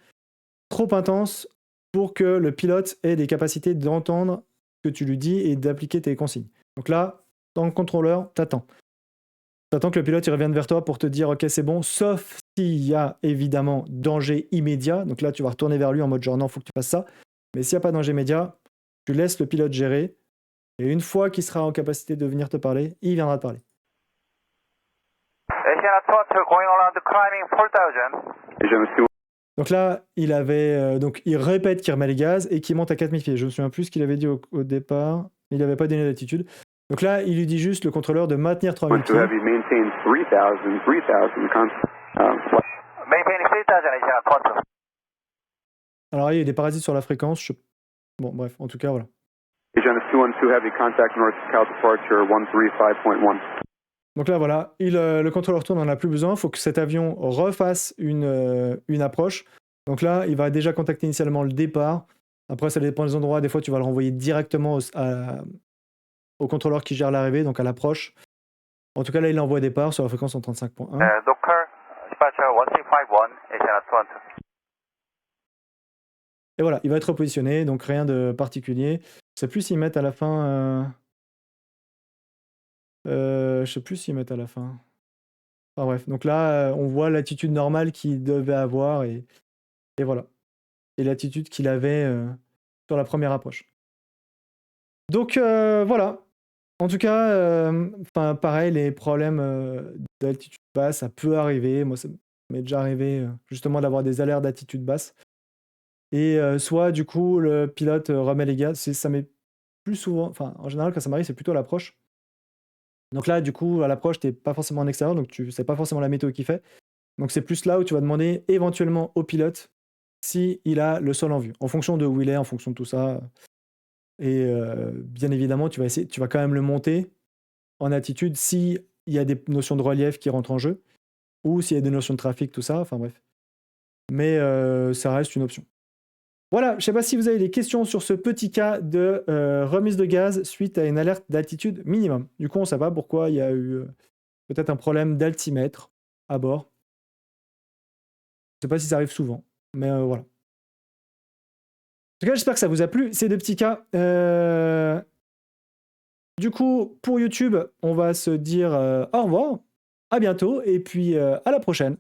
A: trop intense pour que le pilote ait des capacités d'entendre ce que tu lui dis et d'appliquer tes consignes. Donc là, tant que contrôleur, t'attends. T'attends que le pilote il revienne vers toi pour te dire ok c'est bon, sauf s'il y a évidemment danger immédiat. Donc là tu vas retourner vers lui en mode genre non, faut que tu fasses ça. Mais s'il n'y a pas de danger immédiat, tu laisses le pilote gérer. Et une fois qu'il sera en capacité de venir te parler, il viendra te parler.
E: Asiana 2 going all out, climbing 4000.
B: Janus 212.
A: Donc là, il répète qu'il remet les gaz et qu'il monte à 4000 pieds. Je me souviens plus ce qu'il avait dit au départ. Il n'avait pas donné d'altitude. Donc là, il lui dit juste, le contrôleur, de maintenir 3000 pieds.
B: Heavy, maintain 3000,
E: Maintain 3000, Asiana 2.
A: Alors il y a des parasites sur la fréquence. Bon, bref, en tout cas, voilà.
B: Janus 212 Heavy, contact North Cal departure 135.1.
A: Donc là, voilà, le contrôleur tourne, on n'en a plus besoin. Il faut que cet avion refasse une approche. Donc là, il va déjà contacter initialement le départ. Après, ça dépend des endroits. Des fois, tu vas le renvoyer directement au contrôleur qui gère l'arrivée, donc à l'approche. En tout cas, là, il envoie départ sur la fréquence 135.1.
E: Docker, departure 1351, Asiana 2.
A: Et voilà, il va être repositionné, donc rien de particulier. Je sais plus s'ils mettent à la fin... je sais plus s'ils mettent à la fin. Enfin bref, donc là, on voit l'attitude normale qu'il devait avoir, et voilà. Et l'attitude qu'il avait sur la première approche. Donc voilà. En tout cas, pareil, les problèmes d'altitude basse, ça peut arriver. Moi, ça m'est déjà arrivé justement d'avoir des alertes d'altitude basse. Et soit du coup, le pilote remet les gaz. Ça m'est plus souvent, en général, quand ça m'arrive, c'est plutôt à l'approche. Donc là, du coup, à l'approche, tu n'es pas forcément en extérieur, donc tu sais pas forcément la météo qu'il fait. Donc c'est plus là où tu vas demander éventuellement au pilote s'il a le sol en vue, en fonction de où il est, en fonction de tout ça. Et bien évidemment, tu vas quand même le monter en altitude s'il y a des notions de relief qui rentrent en jeu, ou s'il y a des notions de trafic, tout ça, enfin bref. Mais ça reste une option. Voilà, je ne sais pas si vous avez des questions sur ce petit cas de remise de gaz suite à une alerte d'altitude minimum. Du coup, on ne sait pas pourquoi il y a eu peut-être un problème d'altimètre à bord. Je ne sais pas si ça arrive souvent, mais voilà. En tout cas, j'espère que ça vous a plu, ces deux petits cas. Du coup, pour YouTube, on va se dire au revoir, à bientôt, et puis à la prochaine.